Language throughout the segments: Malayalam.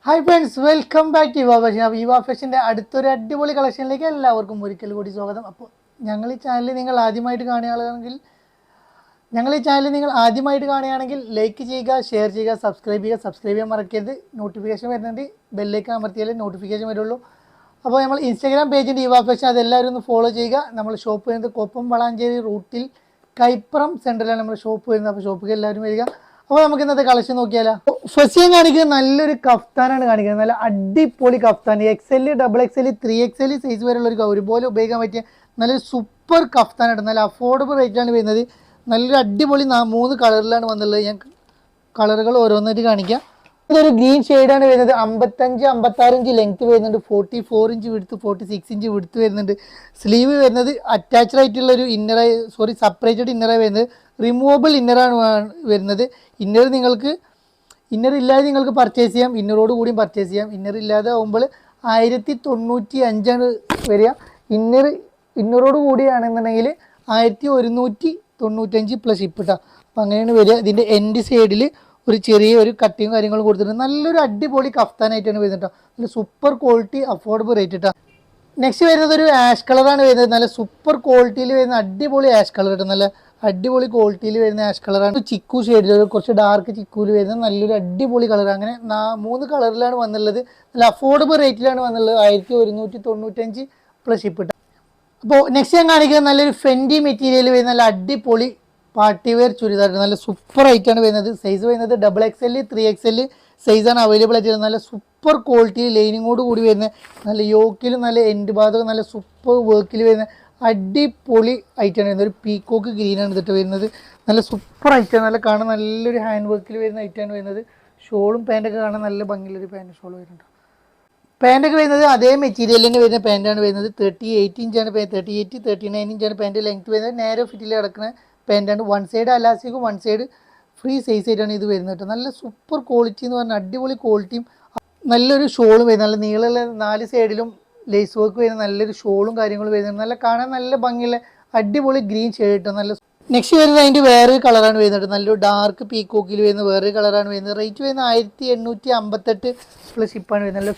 Hi friends, welcome back to Yuva fashion. അപ്പോൾ യുവ ഫാഷൻ്റെ അടുത്തൊരു അടിപൊളി കളക്ഷനിലേക്ക് എല്ലാവർക്കും ഒരിക്കൽ കൂടി സ്വാഗതം. അപ്പോൾ ഞങ്ങൾ ഈ ചാനൽ നിങ്ങൾ ആദ്യമായിട്ട് കാണുകയാണെങ്കിൽ ലൈക്ക് ചെയ്യുക, ഷെയർ ചെയ്യുക, സബ്സ്ക്രൈബ് ചെയ്യാൻ മറക്കരുത്. നോട്ടിഫിക്കേഷൻ വരുന്നുണ്ട്, ബെല്ലേക്ക് അമർത്തിയാലേ നോട്ടിഫിക്കേഷൻ വരുള്ളൂ. അപ്പോൾ നമ്മൾ ഇൻസ്റ്റാഗ്രാം പേജുണ്ട് യുവ ഫാഷൻ, അതെല്ലാവരും ഒന്ന് ഫോളോ ചെയ്യുക. നമ്മൾ ഷോപ്പ് വരുന്നത് കൊപ്പം വളാഞ്ചേരി റൂട്ടിൽ കൈപ്പുറം സെൻറ്ററിലാണ് നമ്മുടെ ഷോപ്പ് വരുന്നത്. അപ്പോൾ ഷോപ്പിൽ എല്ലാവരും വരിക. അപ്പോൾ നമുക്ക് ഇന്നത്തെ കളക്ഷൻ നോക്കിയാലോ. ഫസ്റ്റ് ഞാൻ കാണിക്കുന്നത് നല്ലൊരു കഫ്താനാണ് കാണിക്കുന്നത്. നല്ല അടിപൊളി kaftan, XL, XXL, 3XL size വരെയുള്ള ഒരു ഒരുപോലെ ഉപയോഗിക്കാൻ പറ്റിയ നല്ലൊരു സൂപ്പർ കഫ്താനായിട്ട് നല്ല അഫോർഡബിൾ റേറ്റിലാണ് വരുന്നത്. നല്ലൊരു അടിപൊളി 3 കളറിലാണ് വന്നുള്ളത്. ഞാൻ കളറുകൾ ഓരോന്നായിട്ട് കാണിക്കാം. ഇതൊരു ഗ്രീൻ ഷെയ്ഡാണ് വരുന്നത്. 55-56 ഇഞ്ച് ലെങ്ത് വരുന്നുണ്ട്, 44 ഇഞ്ച് വിടുത്ത്, 46 ഇഞ്ച് വിടുത്ത് വരുന്നുണ്ട്. സ്ലീവ് വരുന്നത് അറ്റാച്ച്ഡ് ആയിട്ടുള്ള ഒരു സെപ്പറേറ്റഡ് ഇന്നറായി വരുന്നത്. റിമൂവബിൾ ഇന്നറാണ് വരുന്നത്. ഇന്നർ ഇല്ലാതെ നിങ്ങൾക്ക് പർച്ചേസ് ചെയ്യാം, ഇന്നറോട് കൂടിയും പർച്ചേസ് ചെയ്യാം. ഇന്നർ ഇല്ലാതെ ആകുമ്പോൾ 1095 വരിക. ഇന്നറോട് കൂടിയാണെന്നുണ്ടെങ്കിൽ 1195 പ്ലസ് ഷിപ്പ് ഇട്ടാം. അപ്പം അങ്ങനെയാണ് വരിക. ഇതിൻ്റെ എൻഡ് സൈഡിൽ ഒരു ചെറിയ കട്ടിങ് കാര്യങ്ങളും കൊടുത്തിട്ടുണ്ട്. നല്ലൊരു അടിപൊളി കഫ്താനായിട്ടാണ് വരുന്നത് കേട്ടോ. നല്ല സൂപ്പർ ക്വാളിറ്റി, അഫോർഡബിൾ റേറ്റ് കേട്ടോ. നെക്സ്റ്റ് വരുന്നത് ഒരു ആഷ് കളറാണ് വരുന്നത്. നല്ല സൂപ്പർ ക്വാളിറ്റിയിൽ വരുന്ന അടിപൊളി ആഷ് കളർ കേട്ടോ. നല്ല അടിപൊളി ക്വാളിറ്റിയിൽ വരുന്ന ആഷ് കളറാണ്. ചിക്കു ഷെയ്ഡിൽ കുറച്ച് ഡാർക്ക് ചിക്കുവിൽ വരുന്ന നല്ലൊരു അടിപൊളി കളർ. അങ്ങനെ 3 കളറിലാണ് വന്നുള്ളത്. നല്ല അഫോർഡബിൾ റേറ്റിലാണ് വന്നുള്ളത്. 1195 പ്ലസ് ഷിപ്പ് ഇട്ടാം. അപ്പോൾ നെക്സ്റ്റ് ഞാൻ കാണിക്കുന്നത് നല്ലൊരു ഫെൻഡി മെറ്റീരിയൽ വരുന്ന നല്ല അടിപൊളി പാർട്ടി വെയർ ചുരിദാർ. നല്ല സൂപ്പർ ആയിട്ടാണ് വരുന്നത്. സൈസ് വരുന്നത് XXL, 3XL സൈസാണ് അവൈലബിൾ ആയിട്ട് വരുന്നത്. നല്ല സൂപ്പർ ക്വാളിറ്റി ലൈനിങ്ങോട് കൂടി വരുന്നത്. നല്ല യോക്കിലും നല്ല എൻഡ് ഭാഗത്തൊക്കെ നല്ല സൂപ്പർ വർക്കിൽ വരുന്ന അടിപൊളി ഐറ്റാണ് വരുന്നത്. ഒരു പീക്കോക്ക് ഗ്രീനാണ് ഇതിട്ട് വരുന്നത്. നല്ല സൂപ്പർ ഐറ്റാണ്. നല്ല കാണാൻ നല്ലൊരു ഹാൻഡ് വർക്കിൽ വരുന്ന ഐറ്റാണ് വരുന്നത്. ഷോളും പാൻറ്റൊക്കെ കാണാൻ നല്ല ഭംഗിയുള്ളൊരു പാൻറ്റ് ഷോൾ വരുന്നുണ്ട്. പാൻറ്റൊക്കെ വരുന്നത് അതേ മെറ്റീരിയൽ തന്നെ വരുന്ന പാൻറ്റാണ് വരുന്നത്. 38 ഇഞ്ചാണ് 38, 39 ഇഞ്ചാണ് പാൻറ്റ് ലെങ്ത് വരുന്നത്. നേരെ ഫിറ്റിൽ കിടക്കുന്ന പാൻറ്റാണ്. 1 സൈഡ് അലാസ്റ്റിക്കും 1 സൈഡ് ഫ്രീ സൈസ് ആയിട്ടാണ് ഇത് വരുന്നത് കേട്ടോ. നല്ല സൂപ്പർ ക്വാളിറ്റി എന്ന് പറഞ്ഞാൽ അടിപൊളി ക്വാളിറ്റിയും നല്ലൊരു ഷോളും വരുന്നത്. നല്ല നീളമുള്ള 4 സൈഡിലും ലേസ് വർക്ക് വരുന്ന നല്ലൊരു ഷോളും കാര്യങ്ങളും വരുന്നത്. നല്ല കാണാൻ നല്ല ഭംഗിയുള്ള അടിപൊളി ഗ്രീൻ ഷെയ്ഡ് കേട്ടോ. നല്ല നെക്സ്റ്റ് വരുന്നത് അതിൻ്റെ വേറൊരു കളറാണ് വരുന്നത്. നല്ലൊരു ഡാർക്ക് പീക്കോക്കിൽ വരുന്ന വേറൊരു കളറാണ് വരുന്നത്. റേറ്റ് വരുന്നത് 1858 പ്ലസ് ഷിപ്പാണ് വരുന്നത്. നല്ല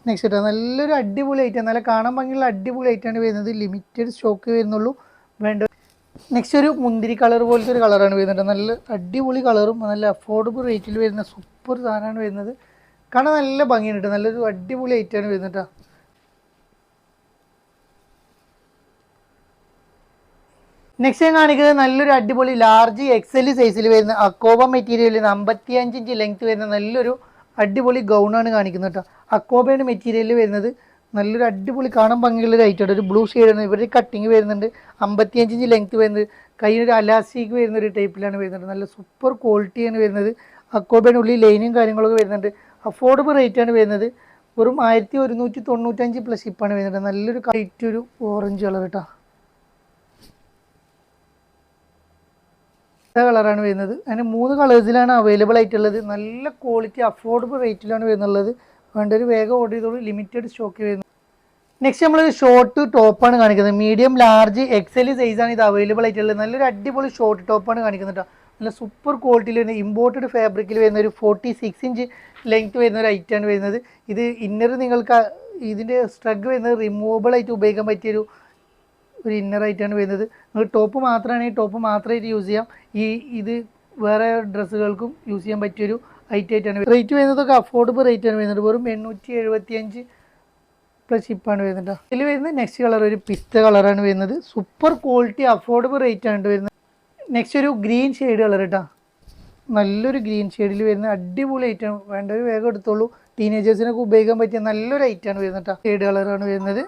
നെക്സ്റ്റ് കേട്ടോ നല്ലൊരു അടിപൊളി ഐറ്റം, നല്ല കാണാൻ ഭംഗിയുള്ള അടിപൊളി ഐറ്റമാണ് വരുന്നത്. ലിമിറ്റഡ് സ്റ്റോക്ക് വരുന്നുള്ളൂ. വേണ്ട നെക്സ്റ്റ് ഒരു മുന്തിരി കളർ പോലത്തെ ഒരു കളറാണ് വരുന്നത്. നല്ല അടിപൊളി കളറും നല്ല അഫോർഡബിൾ റേറ്റിൽ വരുന്ന സൂപ്പർ സാധനമാണ് വരുന്നത്. കാണാൻ നല്ല ഭംഗിയാണ് കേട്ടോ. നല്ലൊരു അടിപൊളി ഐറ്റമാണ് വരുന്നത് കേട്ടോ. നെക്സ്റ്റ് ഞാൻ കാണിക്കുന്നത് നല്ലൊരു അടിപൊളി ലാർജ് XL സൈസിൽ വരുന്ന അക്കോബ മെറ്റീരിയലിൽ 55 ഇഞ്ച് ലെങ്ത് വരുന്ന നല്ലൊരു അടിപൊളി ഗൗണാണ് കാണിക്കുന്നത് കേട്ടോ. അക്കോബയുടെ മെറ്റീരിയലിൽ വരുന്നത് നല്ലൊരു അടിപൊളി കാണാൻ ഭംഗിയുള്ള ഒരു ഐറ്റമാണ്. ഒരു ബ്ലൂ ഷെയ്ഡാണ് ഇവരുടെ കട്ടിങ് വരുന്നുണ്ട്. 55 ഇഞ്ച് ലെങ്ത് വരുന്നത്. കയ്യിലൊരു അലാസ്റ്റിക് വരുന്ന ഒരു ടൈപ്പിലാണ് വരുന്നത്. നല്ല സൂപ്പർ ക്വാളിറ്റിയാണ് വരുന്നത്. അക്കോബയുടെ ഉള്ളിൽ ലൈനും കാര്യങ്ങളൊക്കെ വരുന്നുണ്ട്. അഫോർഡബിൾ റേറ്റാണ് വരുന്നത്. വെറും 1195 പ്ലസ് ഷിപ്പാണ് വരുന്നത്. നല്ലൊരു കൈറ്റ് ഒരു ഓറഞ്ച് കളർ കേട്ടോ. കളറാണ് വരുന്നത്. അതിന് 3 കളേഴ്സിലാണ് അവൈലബിൾ ആയിട്ടുള്ളത്. നല്ല ക്വാളിറ്റി അഫോർഡബിൾ റേറ്റിലാണ് വരുന്നുള്ളത്. വേണ്ട ഒരു വേഗം ഓർഡർ ചെയ്തോളൂ, ലിമിറ്റഡ് സ്റ്റോക്ക് വരുന്നത്. നെക്സ്റ്റ് നമ്മളൊരു ഷോർട്ട് ടോപ്പാണ് കാണിക്കുന്നത്. മീഡിയം ലാർജ് XL സൈസാണ് ഇത് അവൈലബിൾ ആയിട്ടുള്ളത്. നല്ലൊരു അടിപൊളി ഷോർട്ട് ടോപ്പാണ് കാണിക്കുന്നത് കേട്ടോ. നല്ല സൂപ്പർ ക്വാളിറ്റിയിൽ വരുന്ന ഇമ്പോർട്ടഡ് ഫാബ്രിക്കിൽ വരുന്ന ഒരു 46 ഇഞ്ച് ലെങ്ത് വരുന്ന ഒരു ഐറ്റാണ് വരുന്നത്. ഇത് ഇന്നർ നിങ്ങൾക്ക് ഇതിൻ്റെ സ്ട്രഗ് വരുന്നത് റിമൂവബിൾ ആയിട്ട് ഉപയോഗിക്കാൻ പറ്റിയൊരു ഇന്നറായിട്ടാണ് വരുന്നത്. നിങ്ങൾ ടോപ്പ് മാത്രമാണെങ്കിൽ ടോപ്പ് മാത്രമായിട്ട് യൂസ് ചെയ്യാം. ഇത് വേറെ ഡ്രസ്സുകൾക്കും യൂസ് ചെയ്യാൻ പറ്റിയൊരു ഐറ്റാണ്. റേറ്റ് വരുന്നതൊക്കെ അഫോർഡബിൾ റേറ്റാണ് വരുന്നത്. വെറും 875 പ്ലസ് ഷിപ്പാണ് വരുന്നത്. ഇതിൽ വരുന്നത് നെക്സ്റ്റ് കളർ ഒരു പിസ്ത കളറാണ് വരുന്നത്. സൂപ്പർ ക്വാളിറ്റി അഫോർഡബിൾ റേറ്റാണ് വരുന്നത്. നെക്സ്റ്റ് ഒരു ഗ്രീൻ ഷെയ്ഡ് കളർ കേട്ടോ. നല്ലൊരു ഗ്രീൻ ഷെയ്ഡിൽ വരുന്ന അടിപൊളി ഐറ്റം. വേണ്ട ഒരു വേഗം എടുത്തോളൂ. ടീനേജേഴ്സിനൊക്കെ ഉപയോഗിക്കാൻ പറ്റിയ നല്ലൊരു ഐറ്റാണ് വരുന്നത് കേട്ടോ. ഷെയ്ഡ് കളറാണ് വരുന്നത്.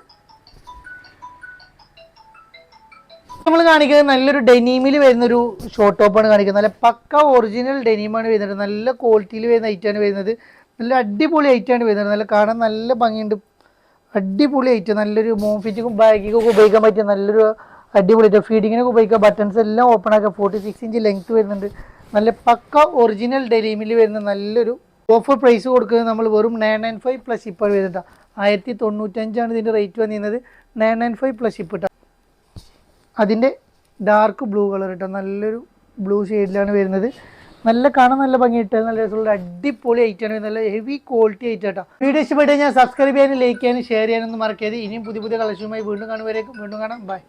നമ്മൾ കാണിക്കുന്നത് നല്ലൊരു ഡെനീമിൽ വരുന്നൊരു ഷോർട്ട് ടോപ്പാണ് കാണിക്കുന്നത്. നല്ല പക്ക ഒറിജിനൽ ഡെനീമാണ് വരുന്നത്. നല്ല ക്വാളിറ്റിയിൽ വരുന്ന ഐറ്റാണ് വരുന്നത്. നല്ല അടിപൊളി ഐറ്റാണ് വരുന്നത്. നല്ല കാണാൻ നല്ല ഭംഗിയുണ്ട്. അടിപൊളി ഐറ്റം. നല്ലൊരു മോംഫിറ്റിക്കും ബാഗിക്കൊക്കെ ഉപയോഗിക്കാൻ പറ്റിയ നല്ലൊരു അടിപൊളി ഐറ്റം. ഫീഡിങ്ങിനൊക്കെ ഉപയോഗിക്കുക. ബട്ടൺസ് എല്ലാം ഓപ്പൺ ആക്കുക. 46 ഇഞ്ച് ലെങ്ത് വരുന്നുണ്ട്. നല്ല പക്ക ഒറിജിനൽ ഡെനീമിൽ വരുന്ന നല്ലൊരു ഓഫർ പ്രൈസ് കൊടുക്കുന്നത് നമ്മൾ വെറും 995 പ്ലസ് ഷിപ്പാണ് വരുന്നത്. 1095 ഇതിൻ്റെ റേറ്റ് വന്നിരുന്നത്. 995 പ്ലസ് ഷിപ്പ് ഇട്ടാൽ അതിൻ്റെ ഡാർക്ക് ബ്ലൂ കളർ കേട്ടോ. നല്ലൊരു ബ്ലൂ ഷെയ്ഡിലാണ് വരുന്നത്. നല്ല കാണാൻ നല്ല ഭംഗിയിട്ട് നല്ല രസമുള്ള അടിപൊളി ഐറ്റാണ്, നല്ല ഹെവി ക്വാളിറ്റി ആയിട്ട് കേട്ടോ. വീഡിയോ ഇഷ്ടപ്പെട്ട് ഞാൻ സബ്സ്ക്രൈബ് ചെയ്യാനും ലൈക്ക് ചെയ്യാനും ഷെയർ ചെയ്യാനൊന്നും മറക്കരുത്. ഇനിയും പുതിയ പുതിയ കളക്ഷനുമായി വീണ്ടും കാണും. ബൈ.